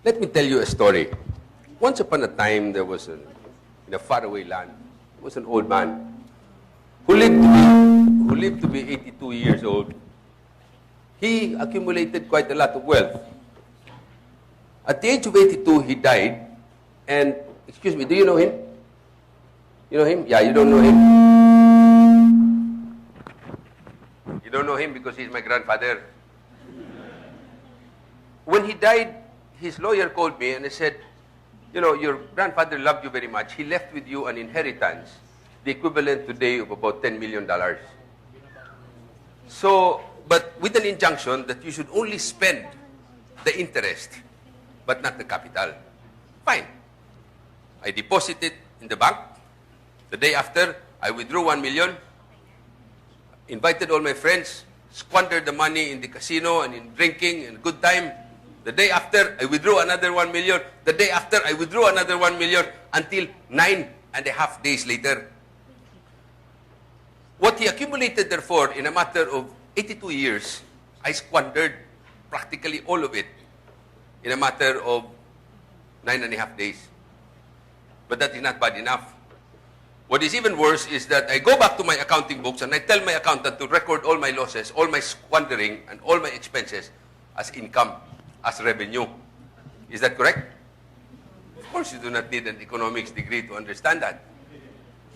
Let me tell you a story. Once upon a time, there was in a faraway land, there was an old man who lived to be 82 years old. He accumulated quite a lot of wealth. At the age of 82, he died. And, excuse me, do you know him? You know him? Yeah, you don't know him. You don't know him because he's my grandfather. When he died, his lawyer called me and he said, you know, your grandfather loved you very much. He left with you an inheritance, the equivalent today of about $10 million. So, but with an injunction that you should only spend the interest, but not the capital. Fine. I deposited in the bank. The day after, I withdrew 1 million, invited all my friends, squandered the money in the casino and in drinking and good time. The day after, I withdrew another 1 million. The day after, I withdrew another 1 million until 9.5 days later. What he accumulated, therefore, in a matter of 82 years, I squandered practically all of it in a matter of 9.5 days. But that is not bad enough. What is even worse is that I go back to my accounting books and I tell my accountant to record all my losses, all my squandering, and all my expenses as income, as revenue. Is that correct? Of course, you do not need an economics degree to understand that.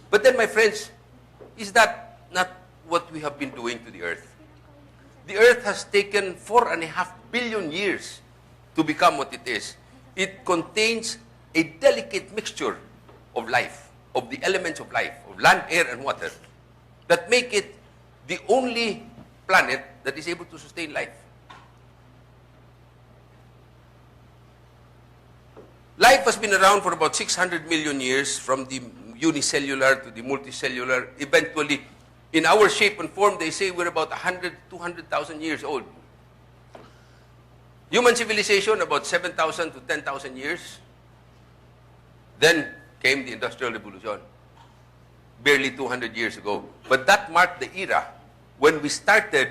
But then, my friends, is that not what we have been doing to the earth? The earth has taken 4.5 billion years to become what it is. It contains a delicate mixture of life, of the elements of life, of land, air, and water, that make it the only planet that is able to sustain life. Life has been around for about 600 million years, from the unicellular to the multicellular. Eventually, in our shape and form, they say we're about 100, 200,000 years old. Human civilization, about 7,000 to 10,000 years. Then came the Industrial Revolution, barely 200 years ago. But that marked the era when we started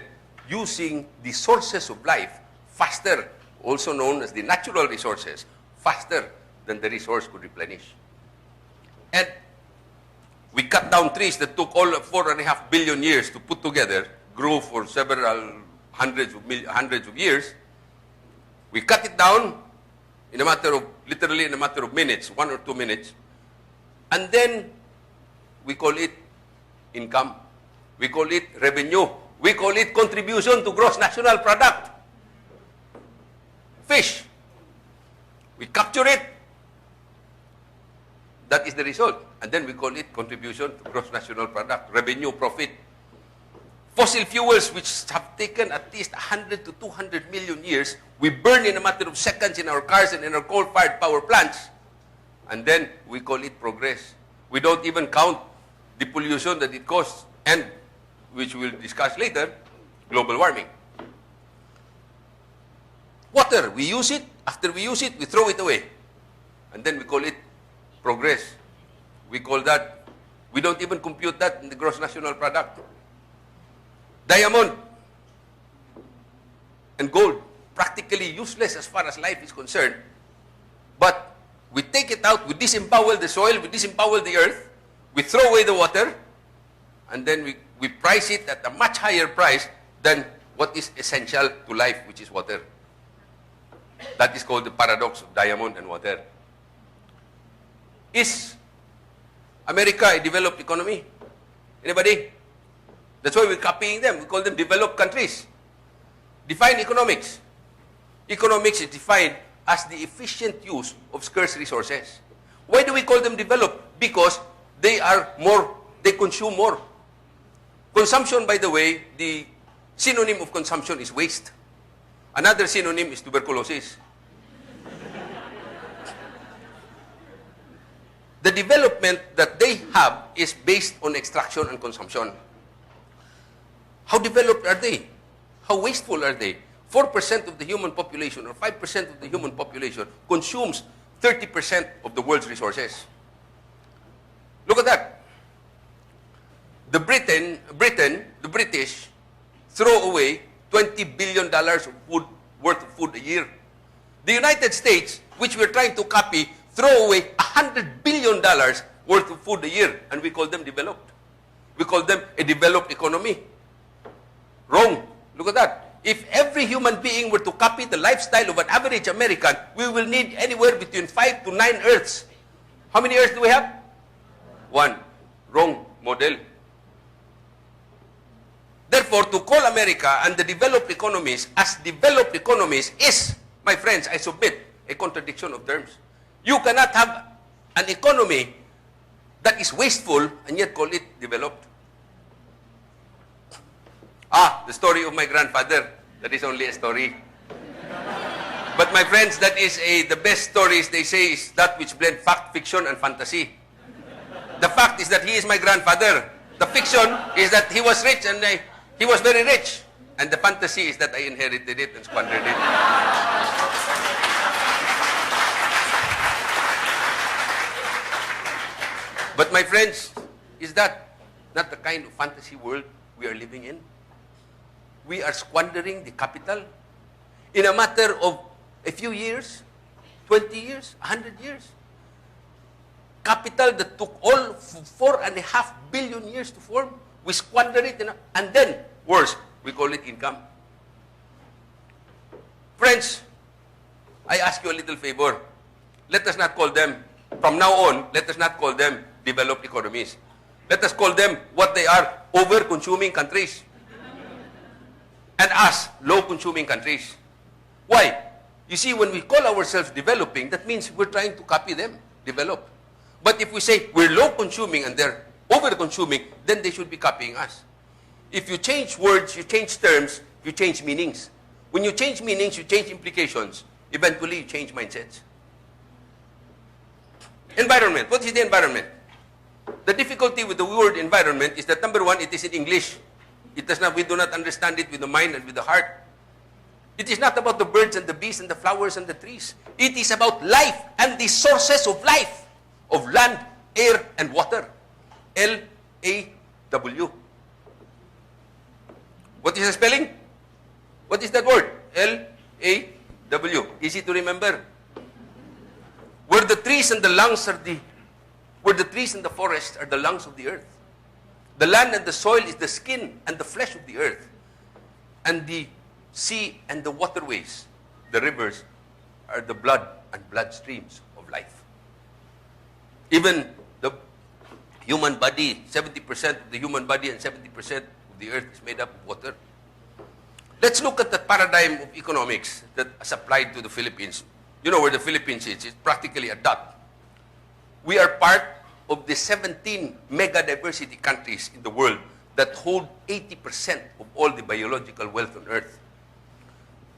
using the sources of life faster, also known as the natural resources, faster than the resource could replenish. And we cut down trees that took all of 4.5 billion years to put together, grew for several hundreds of years. We cut it down in a matter of, literally in a matter of minutes, 1 or 2 minutes. And then we call it income. We call it revenue. We call it contribution to gross national product. Fish. We capture it. That is the result. And then we call it contribution to gross national product, revenue, profit. Fossil fuels, which have taken at least 100 to 200 million years, we burn in a matter of seconds in our cars and in our coal-fired power plants. And then we call it progress. We don't even count the pollution that it causes, and which we'll discuss later, global warming. Water, we use it. After we use it, we throw it away. And then we call it progress. We call that, we don't even compute that in the gross national product. Diamond and gold, practically useless as far as life is concerned. But we take it out, we disembowel the soil, we disembowel the earth, we throw away the water, and then we price it at a much higher price than what is essential to life, which is water. That is called the paradox of diamond and water. Is America a developed economy? Anybody? That's why we're copying them. We call them developed countries. Define economics. Economics is defined as the efficient use of scarce resources. Why do we call them developed? Because they consume more. Consumption, by the way, the synonym of consumption is waste. Another synonym is tuberculosis. The development that they have is based on extraction and consumption. How developed are they? How wasteful are they? 4% of the human population or 5% of the human population consumes 30% of the world's resources. Look at that. The British throw away $20 billion of food, worth of food a year. The United States which we're trying to copy, throw away $100 billion worth of food a year, and we call them developed. We call them a developed economy. Wrong. Look at that. If every human being were to copy the lifestyle of an average American, we will need anywhere between 5 to 9 Earths. How many Earths do we have? 1. Wrong model. Therefore, to call America and the developed economies as developed economies is, my friends, I submit, a contradiction of terms. You cannot have an economy that is wasteful and yet call it developed. The story of my grandfather. That is only a story. But my friends, that is the best stories, they say, is that which blend fact, fiction, and fantasy. The fact is that he is my grandfather. The fiction is that he was rich and he was very rich. And the fantasy is that I inherited it and squandered it. But my friends, is that not the kind of fantasy world we are living in? We are squandering the capital in a matter of a few years, 20 years, 100 years. Capital that took all 4.5 billion years to form, we squander it, and then, worse, we call it income. Friends, I ask you a little favor. Let us not call them, from now on, let us not call them developed economies. Let us call them what they are, over-consuming countries. And us, low-consuming countries. Why? You see, when we call ourselves developing, that means we're trying to copy them, develop. But if we say we're low-consuming and they're over-consuming, then they should be copying us. If you change words, you change terms, you change meanings. When you change meanings, you change implications. Eventually, you change mindsets. Environment. What is the environment? The difficulty with the word environment is that, number one, it is in English. We do not understand it with the mind and with the heart. It is not about the birds and the bees and the flowers and the trees. It is about life and the sources of life, of land, air, and water. L-A-W. What is the spelling? What is that word? L-A-W. Easy to remember. Where the trees and the lungs are where the trees and the forests are the lungs of the earth. The land and the soil is the skin and the flesh of the earth. And the sea and the waterways, the rivers, are the blood and blood streams of life. Even the human body, 70% of the human body and 70% of the earth is made up of water. Let's look at the paradigm of economics that is applied to the Philippines. You know where the Philippines is. It's practically a dot. We are part of the 17 mega diversity countries in the world that hold 80% of all the biological wealth on Earth.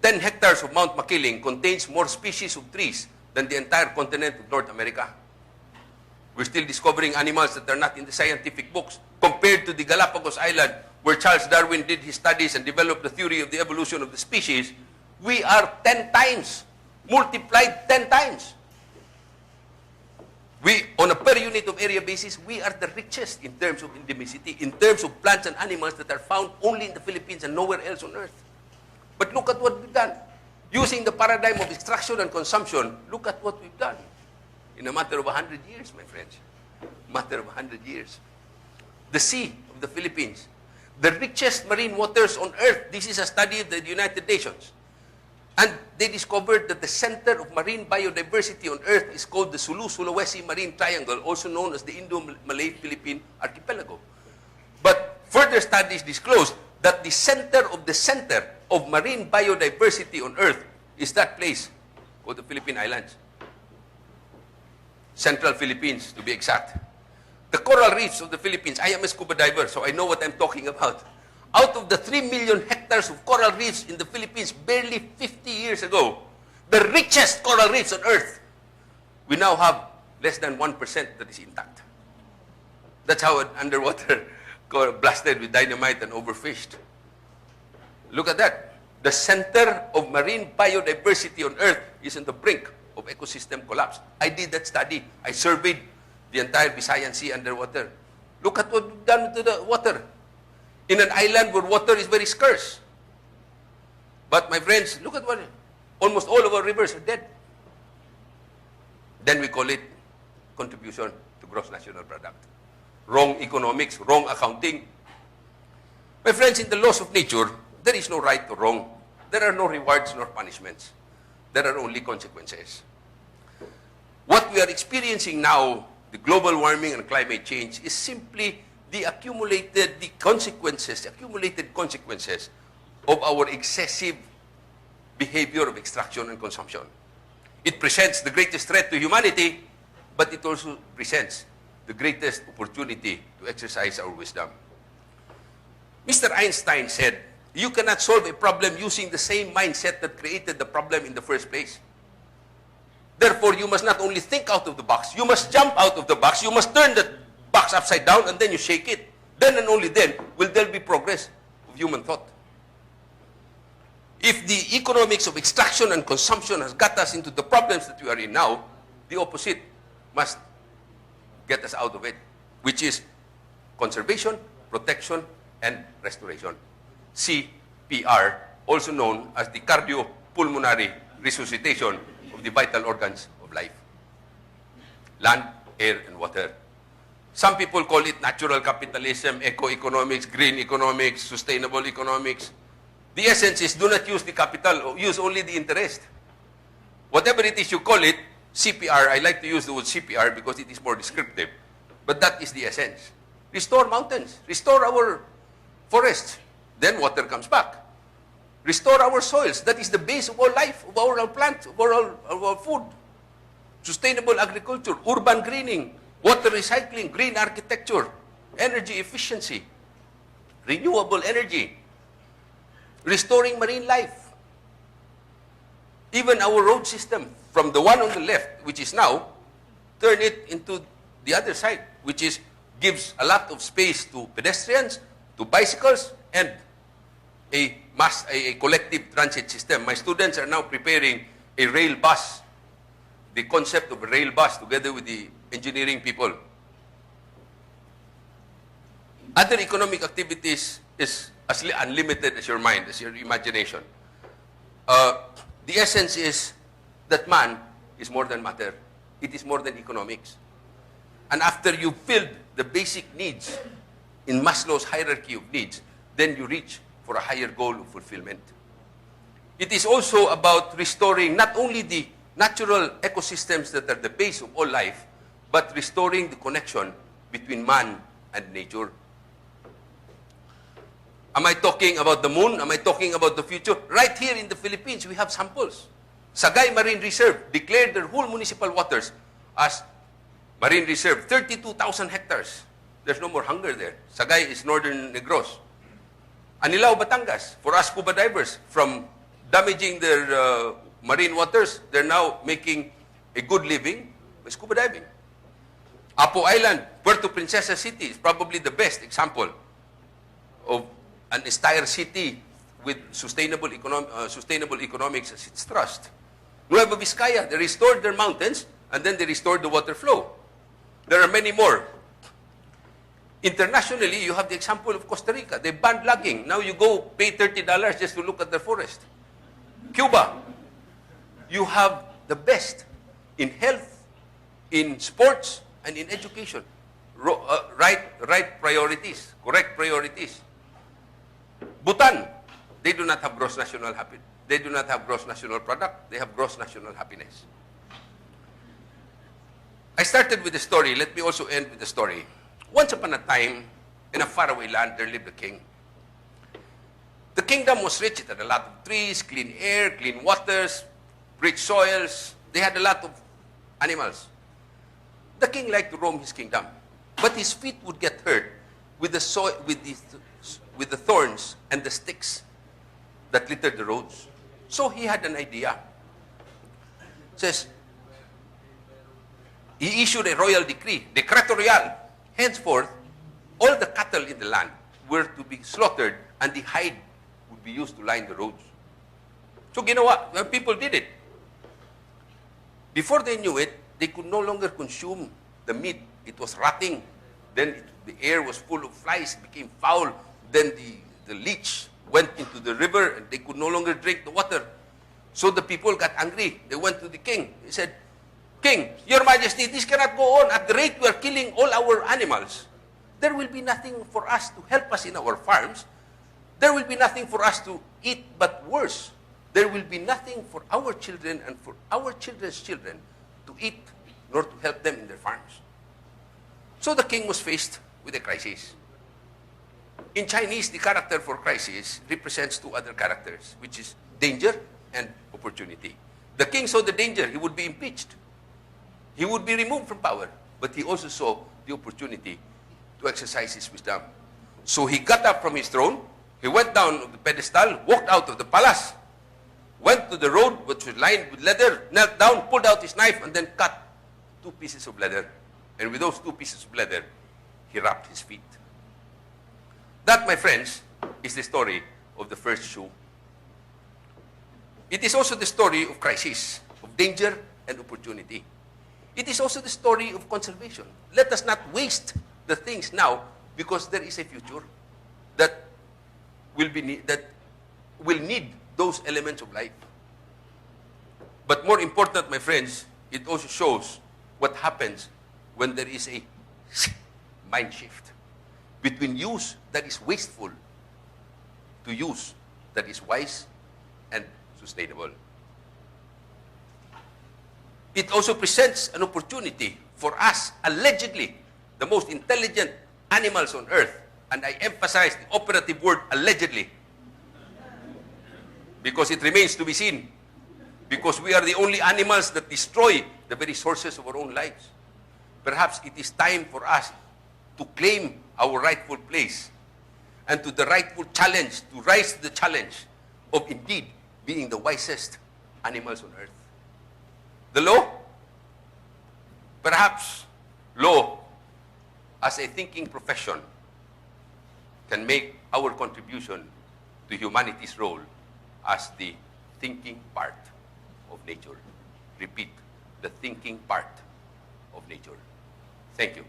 10 hectares of Mount Makiling contains more species of trees than the entire continent of North America. We're still discovering animals that are not in the scientific books. Compared to the Galapagos Island, where Charles Darwin did his studies and developed the theory of the evolution of the species, we are 10 times, multiplied 10 times. We, on a per unit of area basis, we are the richest in terms of endemicity, in terms of plants and animals that are found only in the Philippines and nowhere else on Earth. But look at what we've done. Using the paradigm of extraction and consumption, look at what we've done. In a matter of 100 years, my friends. Matter of 100 years. The sea of the Philippines, the richest marine waters on Earth. This is a study of the United Nations. And they discovered that the center of marine biodiversity on Earth is called the Sulu-Sulawesi Marine Triangle, also known as the Indo-Malay-Philippine Archipelago. But further studies disclosed that the center of marine biodiversity on Earth is that place called the Philippine Islands. Central Philippines, to be exact. The coral reefs of the Philippines, I am a scuba diver, so I know what I'm talking about. Out of the 3 million hectares of coral reefs in the Philippines barely 50 years ago, the richest coral reefs on Earth, we now have less than 1% that is intact. That's how underwater blasted with dynamite and overfished. Look at that. The center of marine biodiversity on Earth is on the brink of ecosystem collapse. I did that study. I surveyed the entire Visayan Sea underwater. Look at what we've done to the water. In an island where water is very scarce. But my friends, look at what, almost all of our rivers are dead. Then we call it contribution to gross national product. Wrong economics, wrong accounting. My friends, in the laws of nature, there is no right or wrong. There are no rewards nor punishments. There are only consequences. What we are experiencing now, the global warming and climate change, is simply the accumulated consequences of our excessive behavior of extraction and consumption. It presents the greatest threat to humanity, but it also presents the greatest opportunity to exercise our wisdom. Mr. Einstein said, you cannot solve a problem using the same mindset that created the problem in the first place. Therefore, you must not only think out of the box, you must jump out of the box, you must turn the box upside down, and then you shake it. Then and only then will there be progress of human thought. If the economics of extraction and consumption has got us into the problems that we are in now, the opposite must get us out of it, which is conservation, protection, and restoration. CPR, also known as the cardiopulmonary resuscitation of the vital organs of life. Land, air, and water. Some people call it natural capitalism, eco-economics, green economics, sustainable economics. The essence is do not use the capital, use only the interest. Whatever it is you call it, CPR, I like to use the word CPR because it is more descriptive. But that is the essence. Restore mountains, restore our forests, then water comes back. Restore our soils, that is the base of our life, of our plants, of our food. Sustainable agriculture, urban greening, water recycling, green architecture, energy efficiency, renewable energy, restoring marine life. Even our road system, from the one on the left, which is now, turn it into the other side, which is gives a lot of space to pedestrians, to bicycles, and a collective transit system. My students are now preparing a rail bus, the concept of a rail bus together with the engineering people. Other economic activities is as unlimited as your mind, as your imagination. The essence is that man is more than matter. It is more than economics. And after you've filled the basic needs in Maslow's hierarchy of needs, then you reach for a higher goal of fulfillment. It is also about restoring not only the natural ecosystems that are the base of all life, but restoring the connection between man and nature. Am I talking about the moon? Am I talking about the future? Right here in the Philippines, we have samples. Sagay Marine Reserve declared their whole municipal waters as Marine Reserve, 32,000 hectares. There's no more hunger there. Sagay is northern Negros. Anilao, Batangas, for us scuba divers, from damaging their marine waters, they're now making a good living by scuba diving. Apo Island, Puerto Princesa City is probably the best example of an entire city with sustainable economics as its thrust. Nueva Vizcaya, they restored their mountains and then they restored the water flow. There are many more. Internationally, you have the example of Costa Rica. They banned logging. Now you go pay $30 just to look at their forest. Cuba, you have the best in health, in sports, and in education. Right priorities, correct priorities. Bhutan, they do not have gross national happiness. They do not have gross national product. They have gross national happiness. I started with the story. Let me also end with the story. Once upon a time, in a faraway land, there lived a king. The kingdom was rich. It had a lot of trees, clean air, clean waters, rich soils. They had a lot of animals. The king liked to roam his kingdom, but his feet would get hurt with the thorns and the sticks that littered the roads. So he had an idea. Says, he issued a royal decree, Decreto Real. Henceforth, all the cattle in the land were to be slaughtered and the hide would be used to line the roads. So ginawa, people did it. Before they knew it, they could no longer consume the meat. It was rotting. Then the air was full of flies, it became foul. Then the leech went into the river and they could no longer drink the water. So the people got angry. They went to the king. They said, King, Your Majesty, this cannot go on. At the rate we are killing all our animals, there will be nothing for us to help us in our farms. There will be nothing for us to eat, but worse, there will be nothing for our children and for our children's children to eat, nor to help them in their farms. So the king was faced with a crisis. In Chinese, the character for crisis represents two other characters, which is danger and opportunity. The king saw the danger, he would be impeached. He would be removed from power. But he also saw the opportunity to exercise his wisdom. So he got up from his throne, he went down of the pedestal, walked out of the palace, went to the road which was lined with leather, knelt down, pulled out his knife, and then cut 2 pieces of leather. And with those 2 pieces of leather, he wrapped his feet. That, my friends, is the story of the first shoe. It is also the story of crisis, of danger and opportunity. It is also the story of conservation. Let us not waste the things now because there is a future that will need those elements of life. But more important, my friends, it also shows what happens when there is a mind shift between use that is wasteful to use that is wise and sustainable. It also presents an opportunity for us, allegedly, the most intelligent animals on earth, and I emphasize the operative word allegedly, because it remains to be seen, because we are the only animals that destroy the very sources of our own lives. Perhaps it is time for us to claim our rightful place and to the rightful challenge, to rise to the challenge of indeed being the wisest animals on earth. The law? Perhaps law as a thinking profession can make our contribution to humanity's role as the thinking part of nature. Repeat, the thinking part of nature. Thank you.